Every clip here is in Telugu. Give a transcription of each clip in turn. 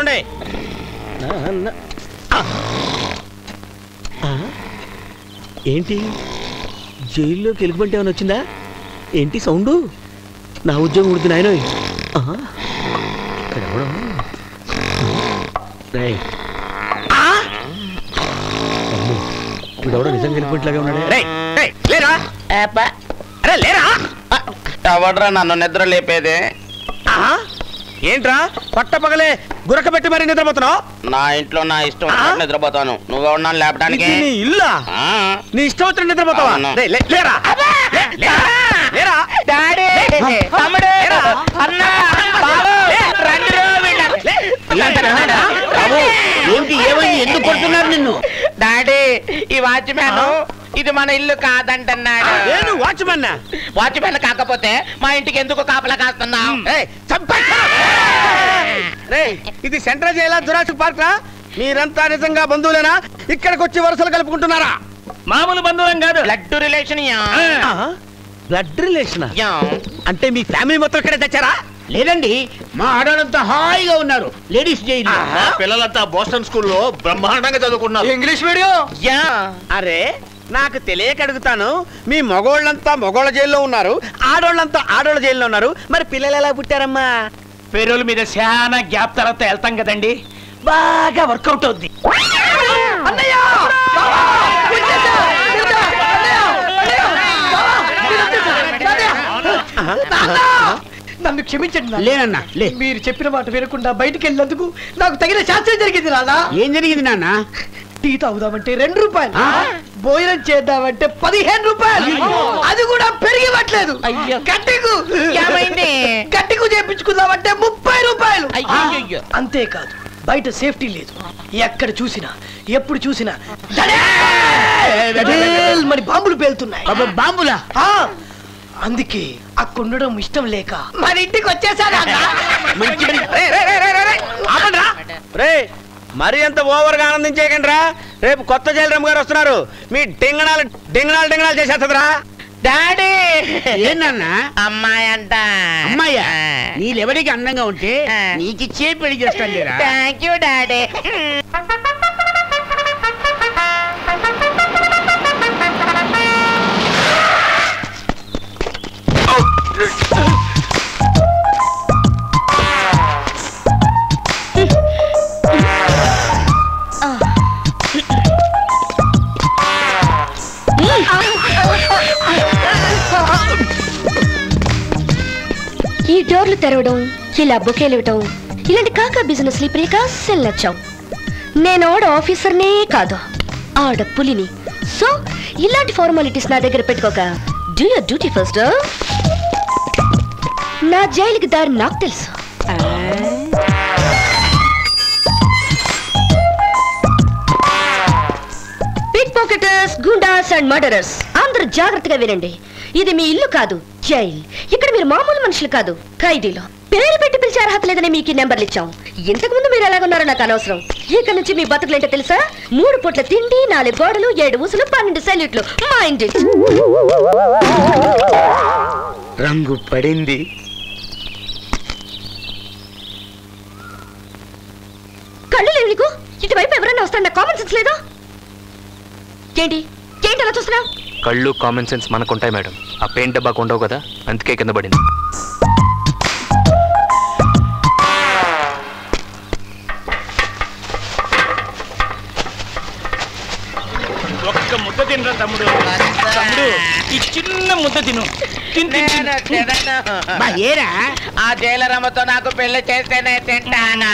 ఉండే. ఏంటి జైల్లోకి ఎలుగుబంటి ఏమైనా వచ్చిందా ఏంటి సౌండు? నా ఉద్యోగం ఉడుతుంది ఆయన. ఇక్కడ ఎవడో వీడెవడో నిజంగా ఎలుగుబంటిలాగా ఉన్నాడే. లేరా అరే లేరా? ఎవడ్రా నన్ను నిద్ర లేపేదే? ఏంట్రా పట్ట పగలే గురక పెట్టి మరి నిద్రపోతున్నావు? నా ఇంట్లో నా ఇష్టం నిద్రపోతాను. నువ్వెవడా లేపడానికి? ఇల్లా నీ ఇష్టం వచ్చిన నిద్రపోతావా? లేరా లేరా ఏంటి ఏమైంది? ఎందుకు కొడుతున్నారు నిన్ను? డాడీ ఈ వాచ్మ్యాన్ ఇది మన ఇల్లు కాదంటున్నాడు. నేను వాచ్మెన్. వాచ్మెన్ కాకపోతే మా ఇంటికి ఎందుకు కాపలా కాస్తున్నావు? ఇది సెంట్రల్ జైలా జురాసిక్ పార్క్ రా? మీరంతా నిజంగా బంధువులేనా? ఇక్కడికి వచ్చి వరుసలు కలుపుకుంటున్నారా? మామూలు బంధువులం కాదు, బ్లడ్ రిలేషన్. బ్లడ్ రిలేషన్ అంటే మీ ఫ్యామిలీ మొత్తం ఇక్కడే తెచ్చారా? లేదండి, మా ఆడవాళ్ళంతా హాయిగా ఉన్నారు. Ladies jail. పిల్లలంతా బోస్టన్ స్కూల్లో బ్రహ్మాండంగా చదువుకున్నారు. English medium. అరే నాకు తెలియక అడుగుతాను, మీ మగోళ్ళంతా మగోళ్ళ జైల్లో ఉన్నారు, ఆడోళ్ళంతా ఆడోళ్ళ జైల్లో ఉన్నారు, మరి పిల్లలు ఎలా పుట్టారమ్మా? పేరోల మీద చాలా గ్యాప్ తర్వాత వెళ్తాం కదండి, బాగా వర్కౌట్ అవుద్ది. నన్ను క్షమించండి. లేనన్నా లే. మీరు చెప్పిన మాట వినకుండా బయటికి వెళ్ళినందుకు నాకు తగిన శాస్త్రం జరిగింది నాన్న. ఏం జరిగింది నాన్న? టీ తాగుదామంటే 2 రూపాయలు, భోజనం చేద్దామంటే 15 రూపాయలు, అది కూడా పెరిగివ్వట్లేదు. గట్టికు చేపించుకుందామంటే 30 రూపాయలు. అంతేకాదు బయట సేఫ్టీ లేదు. ఎక్కడ చూసినా ఎప్పుడు చూసినా మరి బాంబులు పేలుతున్నాయి. బాంబులా? అందుకే అక్కడ ఉండడం ఇష్టం లేక మన ఇంటికి వచ్చేసారా? మరి ఎంత ఓవర్ గా ఆనందించేయకండి రా. రేపు కొత్త జైలరామ్ గారు వస్తున్నారు, మీ డింగనాలు డింగనాలు డింగనాలు చేసేస్తుందిరా. డాడీ ఏంటన్నా? అమ్మాయి అంట. అమ్మాయ్యా? నీళ్ళెవరికి అందంగా ఉంటే నీకిచ్చే పెళ్లి చేస్తాను. Thank you daddy. ఈ డోర్లు తెరవడం, ఇలా బొకేలు ఇవ్వటం, ఇలాంటి కాకా బిజినెస్ అస్సలు నచ్చావు. నేను ఆఫీసర్నే కాదు, ఆడ పులిని. సో ఇలాంటి ఫార్మాలిటీస్ నా దగ్గర పెట్టుకోక డూ యువర్ డ్యూటీ ఫస్ట్. నా జైలుకి దారి నాకు తెలుసు. Pick pocketers, goondas and murderers అందరూ జాగ్రత్తగా వినండి. ఇది మీ ఇల్లు కాదు, జైల్. ఇక్కడ మీరు మామూలు మనుషులు కాదు, ఖైదీలు. పేరు పెట్టి పిలిచే అర్హత లేదని మీకు నెంబర్లు ఇచ్చాం. ఇంతకు ముందు మీరు ఎలాగున్నారో నాకు అనవసరం. ఇక నుంచి మీ బతుకులేంటో తెలుసా? 3 పూట్ల తిండి, 4 గోడలు, 7 ఊసులు, 12 సెల్యూట్లు. Mind it. రంగు పడింది. కళ్ళు లేవు నీకు? ఇటువైపు ఎవరైనా వస్తాడా? కామన్ సెన్స్ లేదా? ఏంటి ఏంటి అలా చూస్తున్నావు? కళ్ళు కామన్ సెన్స్ మనకుంటాయి మేడం, ఆ పెయింట్ డబ్బాకు ఉండవు కదా, అందుకే కింద పడింది. ఒక్క ముద్ద తినరా తమ్ముడు. తమ్ముడు ఈ చిన్న ముద్ద తిను. ఏరా ఆ జైలరమ్మతో నాకు పెళ్లి చేస్తేనే తింటానా?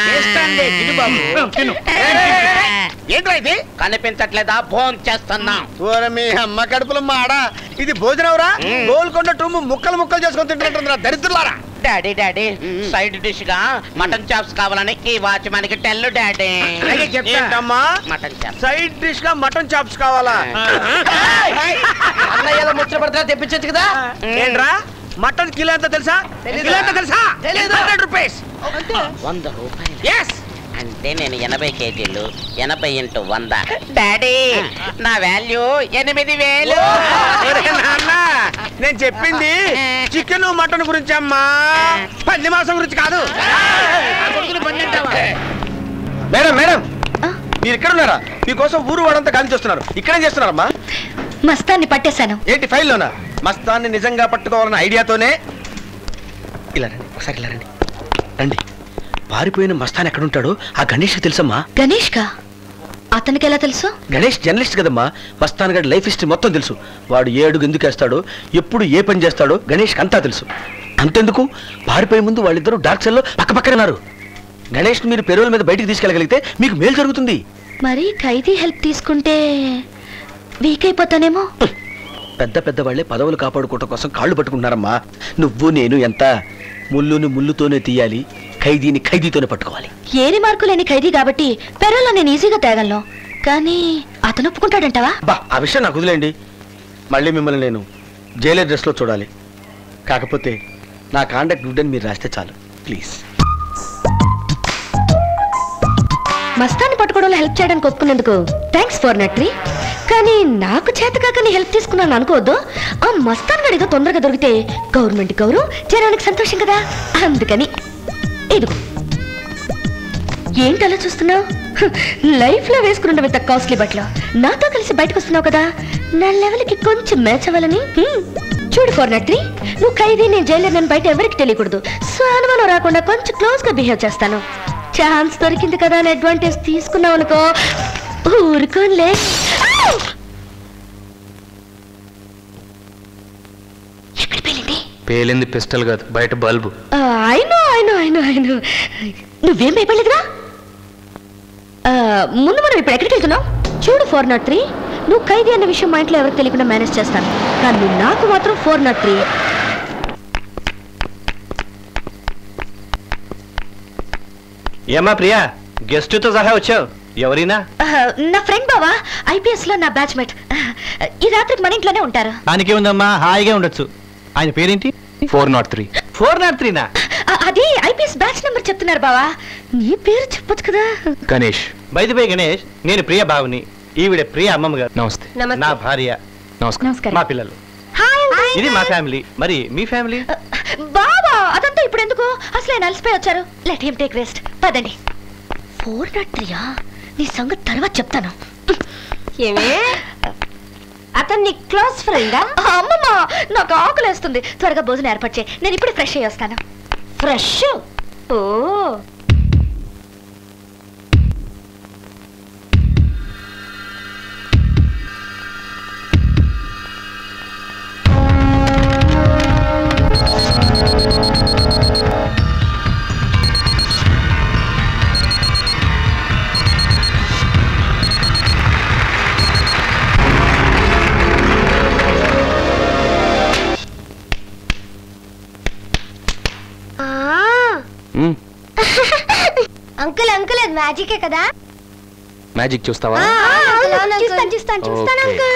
ఏంట్రా ఇది? కనిపించట్లేదా? భోజనం చేస్తున్నా. మీ అమ్మ కడుపులో మాడ. ఇది భోజనంరా? గోల్కొండ టుమ్ము ముక్కలు ముక్కలు చేసుకొని తింటున్నట్టుందిరా దరిద్రులారా. డాడీ డాడీ సైడ్ డిష్ గా మటన్ చాప్స్ కావాలని ఈ వాచ్ మనకి టెల్లు డాడీ. ఏంటమ్మా మటన్ చాప్స్ సైడ్ డిష్ గా మటన్ చాప్స్ కావాలా? అన్నయ్యలో ముచ్చట పడతా తెప్పించచ్చు కదా. ఏంట్రా మటన్ కిలో ఎంత తెలుసా? కిలో ఎంత తెలుసా? 100 రూపీస్. 100 రూపాయలు? ఎస్. అంటే నేను 80 కేజీలు, 80 × 100. డాడీ నా వాల్యూ 80,000. నేను చెప్పింది చికెన్ మటన్ గురించి అమ్మా, పంది మాంసం గురించి కాదు. మేడం మేడం మీరు ఇక్కడ ఉన్నారా? మీకోసం ఊరు వాడంతా గాలి చేస్తున్నారు. ఇక్కడేం చేస్తున్నారమ్మా? మస్తాన్ని పట్టేశాను. ఏంటి ఫైల్లోనా? మస్తాన్ని నిజంగా పట్టుకోవాలన్న ఐడియాతోనే. ఇలా రండి, ఒకసారి ఇలా రండి. రండి. పారిపోయిన మస్తాన్ ఎక్కడుంటాడో ఆ గణేష్కి తెలుసమ్మా. గణేష్ కా? అతనికి ఎలా తెలుసు? గణేష్ జర్నలిస్ట్ కదమ్మా. మస్తాన్ గడి లైఫ్ హిస్టరీ మొత్తం తెలుసు. వాడు ఏ అడుగు ఎందుకు వేస్తాడో, ఎప్పుడు ఏ పని చేస్తాడో గణేష్కి అంతా తెలుసు. అంతెందుకు, పారిపోయే ముందు వాళ్ళిద్దరూ డార్క్ సెల్లో పక్కపక్కనున్నారు. గణేష్ మీరు పెరోల్ మీద బయటికి తీసుకెళ్ళగలిగితే మీకు మేలు జరుగుతుంది. మరి ఖైదీ హెల్ప్ తీసుకుంటే వీక్ అయిపోతానేమో. పెద్ద పెద్ద వాళ్ళే పదవులు కాపాడుకోవటం కోసం కాళ్ళు పట్టుకుంటున్నారమ్మా. నువ్వు నేను ఎంత? ముళ్ళుని ముళ్ళుతోనే తీయాలి, ఖైదీని ఖైదీతోనే పట్టుకోవాలి. ఏని మార్కు లేని ఖైదీ కాబట్టి పెరోల్లో నేను ఈజీగా తేగలను. కానీ అతను ఒప్పుకుంటాడంటావా? బా ఆ విషయం నాకు వదిలేండి. మళ్ళీ మిమ్మల్ని నేను జైలర్ డ్రెస్లో చూడాలి. కాకపోతే నా కాంటాక్ట్ గుడ్ అని మీరు రాస్తే చాలు ప్లీజ్. మస్తాన్ని పట్టుకోవడంలో హెల్ప్ చేయడానికి ఒప్పుకున్నందుకు థ్యాంక్స్ ఫర్ నట్రీ. కానీ నాకు చేతకాక నీ హెల్ప్ తీసుకున్నాను అనుకోవద్దు. ఆ మస్తాన్ గడిగా తొందరగా దొరికితే గవర్నమెంట్ గౌరవం, జనానికి సంతోషం కదా. అందుకని ఇదిగో. ఏంటి అలా చూస్తున్నావు? లైఫ్ లో వేసుకున్న ఇంత కాస్ట్లీ బట్టలు నాతో కలిసి బయటకు వస్తున్నావు కదా, నా లెవెల్కి కొంచెం మ్యాచ్ అవ్వాలని. చూడు ఫోర్నట్రీ, నువ్వు ఖైదీ, నేను జైలర్, నేను బయట ఎవరికి తెలియకూడదు. సో అనుమానం రాకుండా కొంచెం క్లోజ్ గా బిహేవ్ చేస్తాను. ఛాన్స్ దొరికింది కదా అని అడ్వాంటేజ్ తీసుకున్నావు అనుకో, ఊరుకోలే. ఎక్కడ పేలింది? పేలింది పిస్టల్ కాదు, బయట బల్బు. అయినో నువ్వేం భయపడలేదురా? ముందు మనం ఇప్పుడు ఎక్కడికి వెళ్తున్నావు? చూడు 403, నువ్వు ఖైదీ అన్న విషయం మా ఇంట్లో ఎవరికి తెలియకుండా మేనేజ్ చేస్తాను. కానీ నువ్వు నాకు మాత్రం 403. ఏమా ప్రియా, గెస్ట్ తో సహా వచ్చావు? ఎవరైనా? నా ఫ్రెండ్ బావా, ఐపీఎస్ లో నా బ్యాచ్మేట్. ఈ రాత్రికి మన ఇంట్లోనే ఉంటారు. దానికే ఉందమ్మా, హాయిగా ఉండొచ్చు. ఆయన పేరేంటి? 403. 403నా? అది ఐపీఎస్ బ్యాచ్ నెంబర్ చెప్తున్నారు బావా, నీ పేరు చెప్పొచ్చు కదా. Ganesh. By the by Ganesh, నేను ప్రియ బావుని, ఈవిడ ప్రియ అమ్మమ్మ గారు. నమస్తే. నా భార్య. నమస్కారం. మా పిల్లలు. ఇది మా ఫ్యామిలీ. మరి మీ ఫ్యామిలీ? బావా అదంతా ఇప్పుడు ఎందుకు? అసలు ఆయన అలసిపోయి వచ్చారు. Let him take rest. పదండి. 403 నీ సంగతి తర్వాత చెప్తాను. ఏమే అతను నీ క్లోజ్ ఫ్రెండా? అమ్మమ్మ, నాకు ఆకలేస్తుంది. త్వరగా భోజనం ఏర్పాటు చేయి, నేను ఇప్పుడు ఫ్రెష్ అయ్యి వస్తాను. ఫ్రెష్? ఓ అంకుల్ అంకుల్ అది మ్యాజికే కదా? మ్యాజిక్ చూస్తావా? చూస్తాను అంకుల్.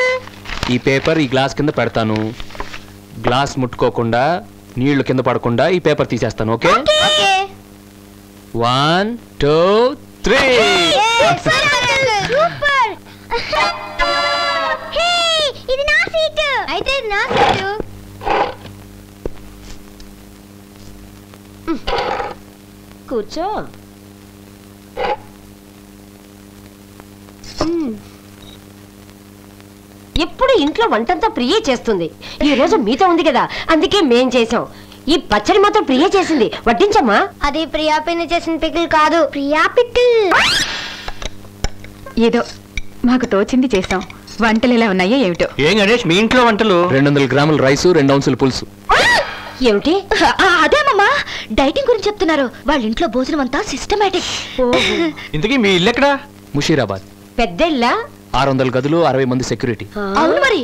ఈ పేపర్ ఈ గ్లాస్ కింద పెడతాను. గ్లాస్ ముట్టుకోకుండా, నీళ్లు కింద పడకుండా ఈ పేపర్ తీసేస్తాను. ఓకే? 1 2 3. సూపర్. హే, ఇది నా సీట్. అయితే ఇది నా సీట్. కూర్చో. ఎప్పుడు ఇంట్లో వంటంతా ప్రియే చేస్తుంది. ఈ రోజు మీతో ఉంది కదా, అందుకే మేం చేసాం. ఈ పచ్చడి మాత్రం ప్రియే చేసింది. వడ్డించమ్మా. అది ప్రియా పిన్ని చేసిన పికిల్ కాదు, ప్రియా పికిల్. ఏదో మాకు తోచింది చేసాం. వంటలు ఎలా ఉన్నాయో ఏమిటో. ఏం గణేష్, మీ ఇంట్లో వంటలు? 200 గ్రాముల రైసు, 2 ఔన్సుల పులుసు. ఏమిటి? అదేమమ్మా, డైటింగ్ గురించి చెప్తున్నారు. వాళ్ళ ఇంట్లో భోజనం అంతా సిస్టమేటిక్. ఇంతకీ మీ ఇల్లు ఎక్కడా? ముషీరాబాద్. పెద్ద ఇల్లా? 600 గదులు, 60 మంది సెక్యూరిటీ. అవును, మరి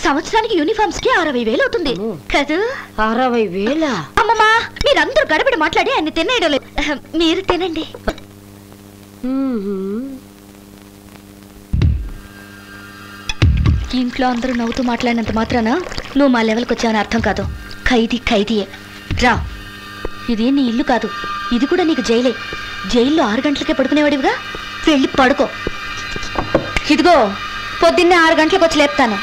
సంవత్సరానికి యూనిఫామ్స్ కి 60,000 అవుతుంది కదా? 60,000? అమ్మమ్మా, మీరందరూ గడబడి మాట్లాడి ఆయన తినేయడం లేదు. మీరు తినండి. ఇంట్లో అందరూ నవ్వుతూ మాట్లాడినంత మాత్రాన నువ్వు మా లెవెల్కి వచ్చావని అర్థం కాదు. ఖైదీ ఖైదీయే. రా, ఇది నీ ఇల్లు కాదు, ఇది కూడా నీకు జైలే. జైల్లో 6 గంటలకే పడుకునేవాడివిగా, వెళ్ళి పడుకో. ఇదిగో, పొద్దున్నే 6 గంటలకు వచ్చి లేపుతాను.